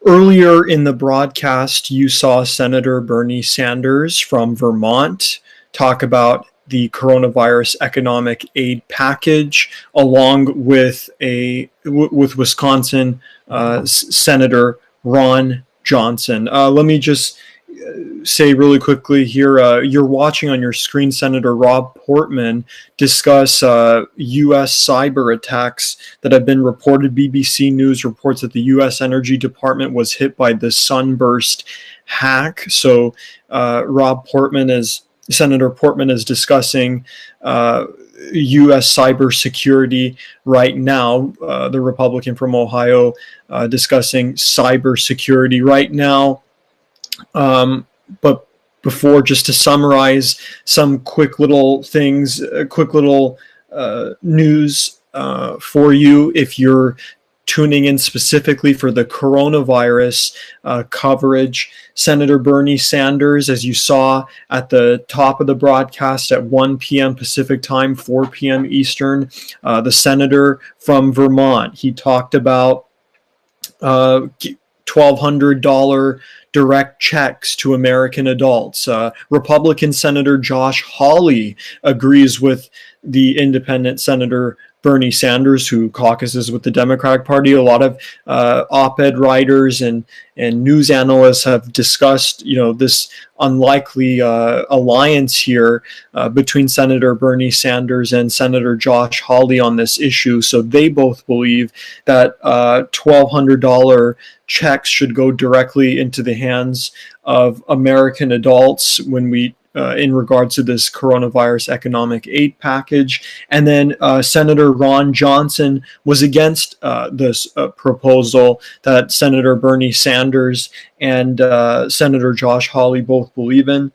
Earlier in the broadcast, you saw Senator Bernie Sanders from Vermont talk about the coronavirus economic aid package, along with Wisconsin Senator Ron Johnson. Let me just say really quickly here, you're watching on your screen Senator Rob Portman discuss U.S. cyber attacks that have been reported. BBC News reports that the U.S. Energy Department was hit by the Sunburst hack. So Senator Portman is discussing U.S. cybersecurity right now. The Republican from Ohio discussing cybersecurity right now. But before, just to summarize some quick little things, news for you, if you're tuning in specifically for the coronavirus coverage, Senator Bernie Sanders, as you saw at the top of the broadcast at 1 p.m. Pacific time, 4 p.m. Eastern, the senator from Vermont, he talked about $1,200 direct checks to American adults. Republican Senator Josh Hawley agrees with the independent Senator Bernie Sanders, who caucuses with the Democratic Party. A lot of op-ed writers and news analysts have discussed, this unlikely alliance here between Senator Bernie Sanders and Senator Josh Hawley on this issue. So they both believe that $1,200 checks should go directly into the hands of American adults when we in regards to this coronavirus economic aid package. And then Senator Ron Johnson was against this proposal that Senator Bernie Sanders and Senator Josh Hawley both believe in.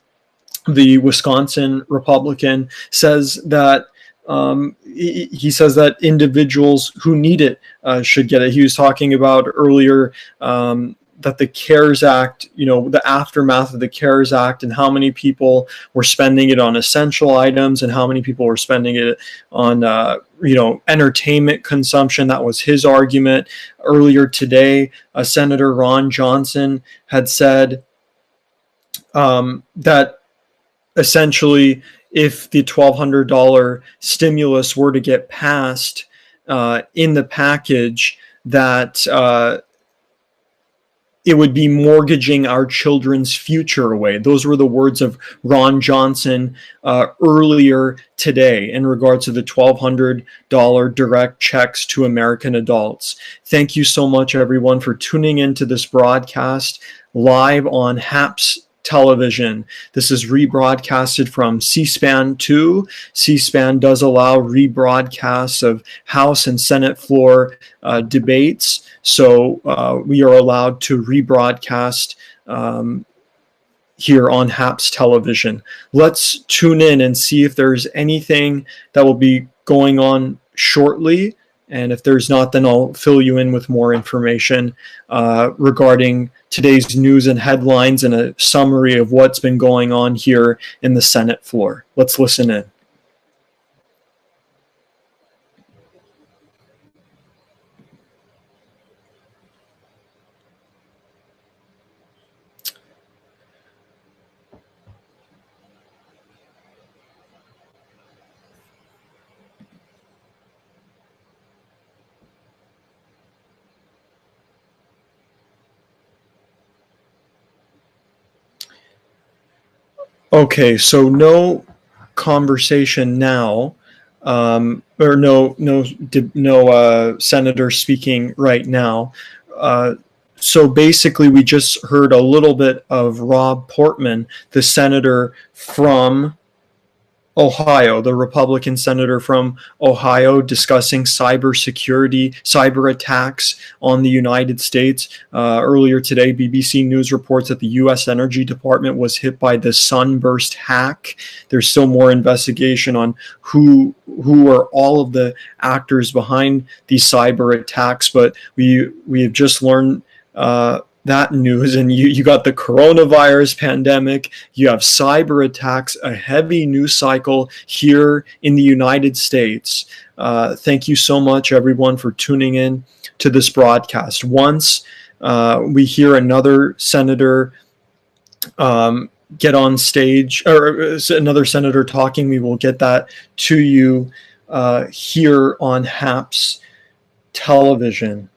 The Wisconsin Republican says that he says that individuals who need it should get it. He was talking about earlier that the CARES Act, the aftermath of the CARES Act and how many people were spending it on essential items and how many people were spending it on, entertainment consumption. That was his argument. Earlier today, Senator Ron Johnson had said that essentially if the $1,200 stimulus were to get passed in the package, that it would be mortgaging our children's future away. Those were the words of Ron Johnson earlier today in regards to the $1,200 direct checks to American adults. Thank you so much, everyone, for tuning into this broadcast live on HAPS television. This is rebroadcasted from C-SPAN 2. C-SPAN does allow rebroadcasts of House and Senate floor debates. So we are allowed to rebroadcast here on HAPS television. Let's tune in and see if there's anything that will be going on shortly. And if there's not, then I'll fill you in with more information regarding today's news and headlines and a summary of what's been going on here in the Senate floor. Let's listen in. Okay, so no conversation now, or no senator speaking right now. So basically, we just heard a little bit of Rob Portman, the senator from Ohio, the Republican senator from Ohio, discussing cybersecurity, cyber attacks on the United States. Earlier today, BBC News reports that the U.S. Energy Department was hit by the sunburst hack. There's still more investigation on who are all of the actors behind these cyber attacks, but we have just learned that news, and you got the coronavirus pandemic, you have cyber attacks, a heavy news cycle here in the United States. Thank you so much, everyone, for tuning in to this broadcast. Once we hear another senator get on stage, or another senator talking, we will get that to you here on HAPS television.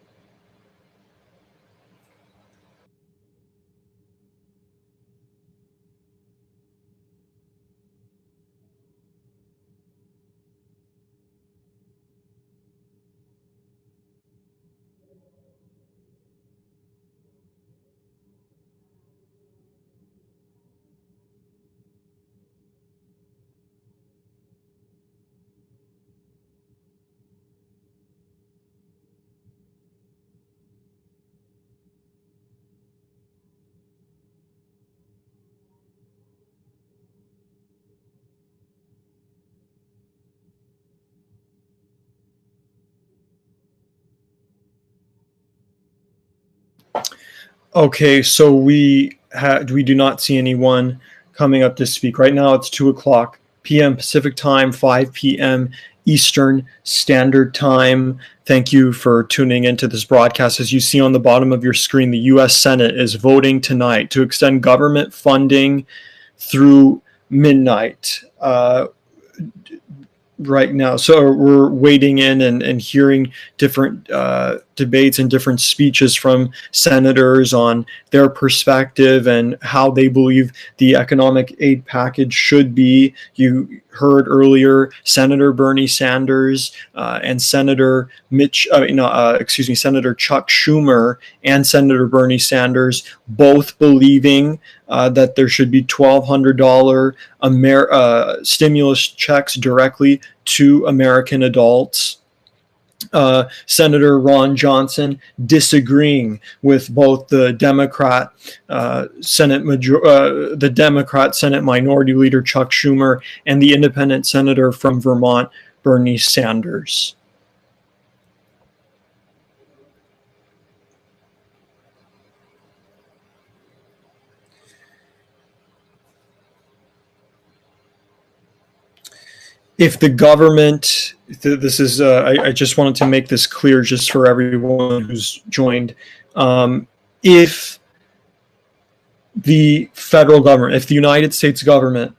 Okay, so we do not see anyone coming up to speak. Right now it's 2:00 p.m. Pacific time, 5 p.m. Eastern Standard Time. Thank you for tuning into this broadcast. As you see on the bottom of your screen, the U.S. Senate is voting tonight to extend government funding through midnight. Right now. So we're wading in and hearing different debates and different speeches from senators on their perspective and how they believe the economic aid package should be. You heard earlier Senator Bernie Sanders and Senator Senator Chuck Schumer and Senator Bernie Sanders both believing that there should be $1,200 stimulus checks directly to American adults. Senator Ron Johnson disagreeing with both the Democrat Senate Minority Leader Chuck Schumer and the independent senator from Vermont, Bernie Sanders. If the government, this is, I just wanted to make this clear just for everyone who's joined. If the federal government, if the United States government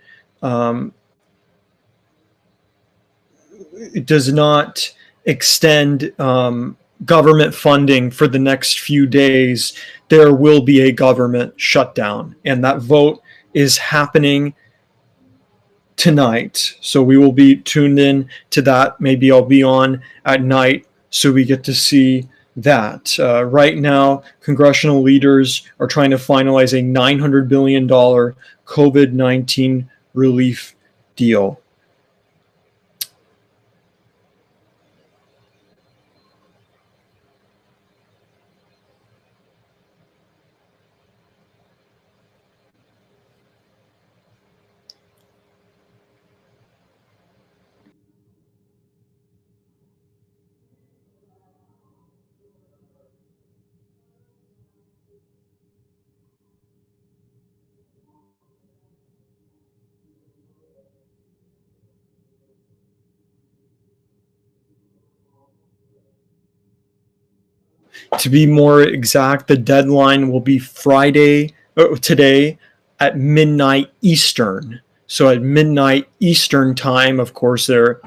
does not extend government funding for the next few days, there will be a government shutdown. And that vote is happening tonight. So we will be tuned in to that. Maybe I'll be on at night so we get to see that. Right now, congressional leaders are trying to finalize a $900 billion COVID-19 relief deal. To be more exact, the deadline will be today at midnight Eastern. So at midnight Eastern time, of course, there are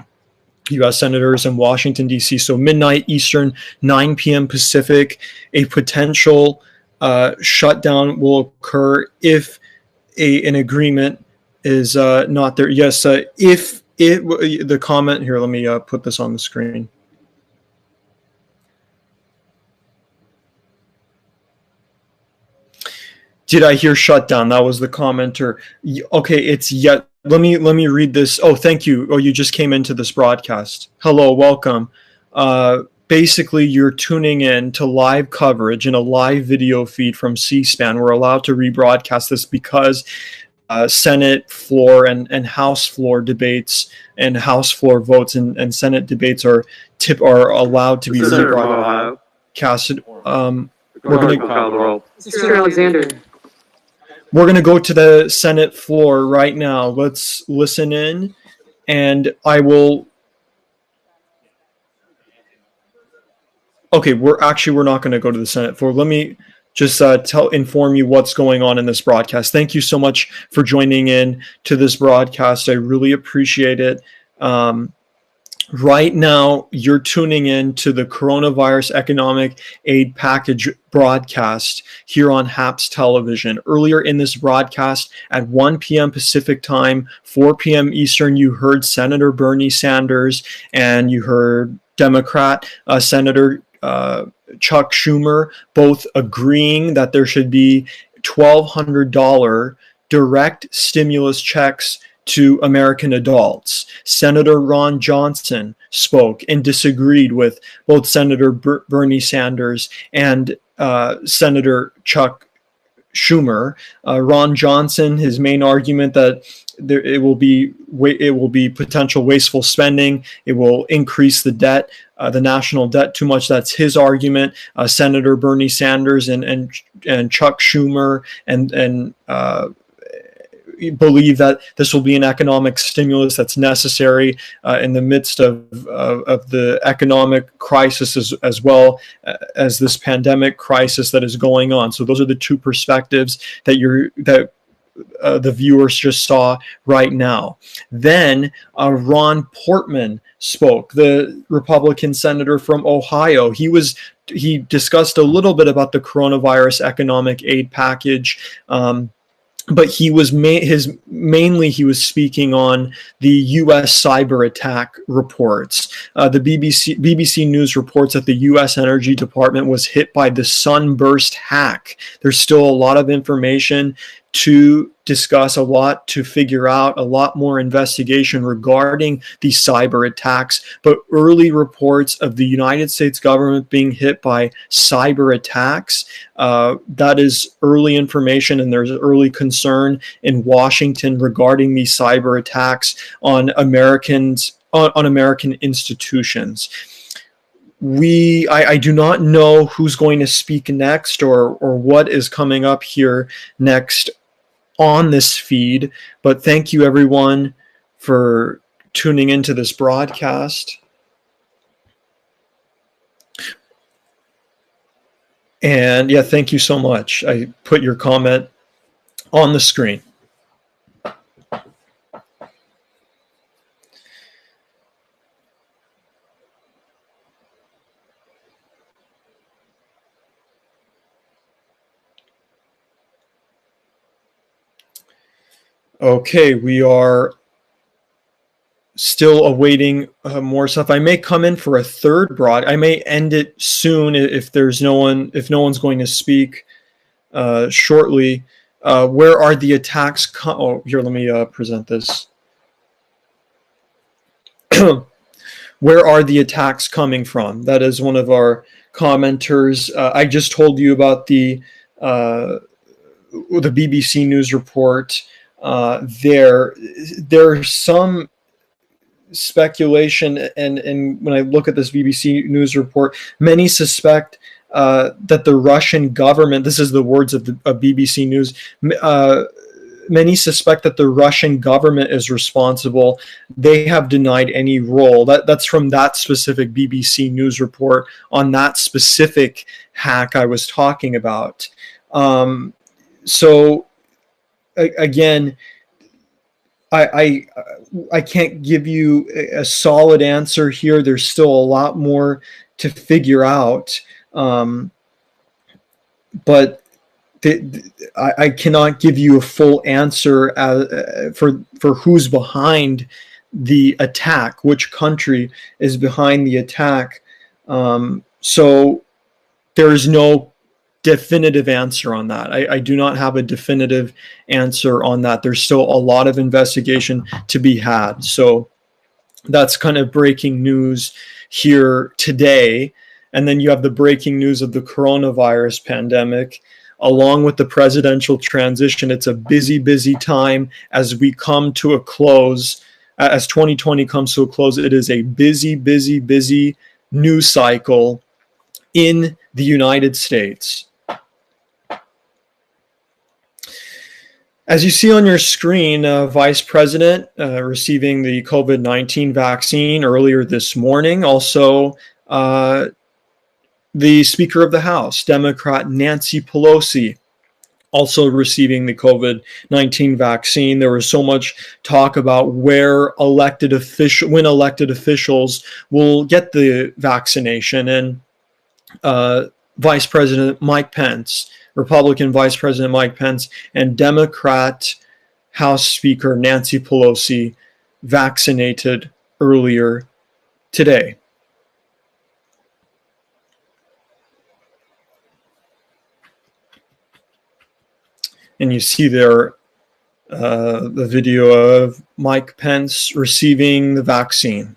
U.S. senators in Washington, D.C. So midnight Eastern, 9 p.m. Pacific, a potential shutdown will occur if an agreement is not there. Yes, if the comment here, let me put this on the screen. Did I hear shutdown? That was the commenter. Okay, it's yet. Let me read this. Oh, thank you. Oh, you just came into this broadcast. Hello, welcome. Basically, you're tuning in to live coverage in a live video feed from C-SPAN. We're allowed to rebroadcast this because Senate floor and House floor debates and House floor votes and Senate debates are allowed to be rebroadcasted. Mr. Alexander. We're going to go to the Senate floor right now. Let's listen in, and I will. Okay, we're not going to go to the Senate floor. Let me just inform you what's going on in this broadcast. Thank you so much for joining in to this broadcast. I really appreciate it. Right now, you're tuning in to the Coronavirus Economic Aid Package broadcast here on HAPS Television. Earlier in this broadcast at 1 p.m. Pacific time, 4 p.m. Eastern, you heard Senator Bernie Sanders and you heard Democrat Senator Chuck Schumer both agreeing that there should be $1,200 direct stimulus checks to American adults. Senator Ron Johnson spoke and disagreed with both Senator Bernie Sanders and Senator Chuck Schumer. Ron Johnson, his main argument that it will be potential wasteful spending. It will increase the debt, the national debt too much. That's his argument. Senator Bernie Sanders and Chuck Schumer and believe that this will be an economic stimulus that's necessary in the midst of the economic crisis as well as this pandemic crisis that is going on. So those are the two perspectives that the viewers just saw right now. Then Ron Portman spoke, the Republican senator from Ohio. He discussed a little bit about the coronavirus economic aid package. But he was mainly speaking on the U.S. cyber attack reports. The BBC News reports that the U.S. Energy Department was hit by the sunburst hack. There's still a lot of information to discuss, a lot to figure out, a lot more investigation regarding these cyber attacks. But early reports of the United States government being hit by cyber attacks, that is early information, and there's early concern in Washington regarding these cyber attacks on American institutions. I do not know who's going to speak next or what is coming up here next on this feed, but thank you everyone for tuning into this broadcast. And yeah, thank you so much. I put your comment on the screen. Okay, we are still awaiting more stuff. I may come in for a third broad. I may end it soon if there's no one, if no one's going to speak shortly. Where are the attacks? Oh, here, let me present this. Where are the attacks coming from? That is one of our commenters. I just told you about the BBC News report. There's some speculation, and when I look at this BBC News report, many suspect that the Russian government, this is the words of BBC News, many suspect that the Russian government is responsible. They have denied any role. That's from that specific BBC News report on that specific hack I was talking about. So again, I can't give you a solid answer here. There's still a lot more to figure out, but I cannot give you a full answer for who's behind the attack, which country is behind the attack. So there is no definitive answer on that. I do not have a definitive answer on that. There's still a lot of investigation to be had. So that's kind of breaking news here today. And then you have the breaking news of the coronavirus pandemic, along with the presidential transition. It's a busy, busy time as we come to a close. As 2020 comes to a close, it is a busy, busy, busy news cycle in the United States. As you see on your screen, Vice President receiving the COVID-19 vaccine earlier this morning. Also, the Speaker of the House, Democrat Nancy Pelosi, also receiving the COVID-19 vaccine. There was so much talk about when elected officials will get the vaccination, and Vice President Mike Pence, Republican Vice President Mike Pence, and Democrat House Speaker Nancy Pelosi vaccinated earlier today. And you see there the video of Mike Pence receiving the vaccine.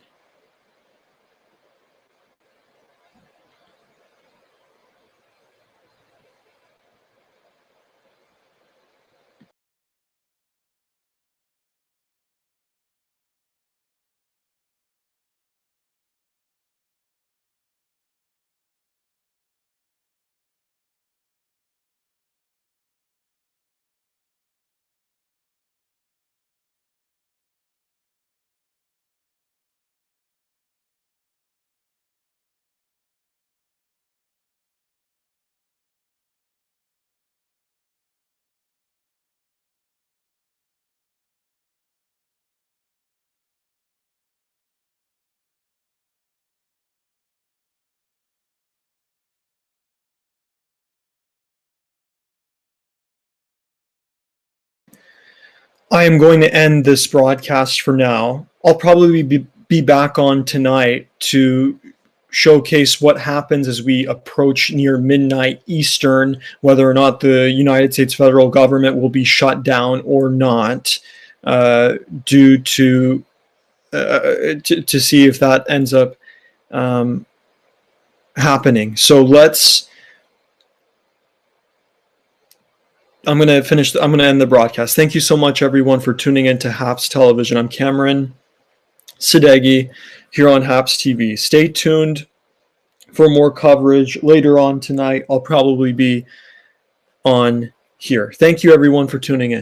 I am going to end this broadcast for now. I'll probably be back on tonight to showcase what happens as we approach near midnight Eastern, whether or not the United States federal government will be shut down or not, due to see if that ends up happening. So I'm going to end the broadcast. Thank you so much, everyone, for tuning in to HAPS Television. I'm Cameron Sadeghi here on HAPS TV. Stay tuned for more coverage later on tonight. I'll probably be on here. Thank you, everyone, for tuning in.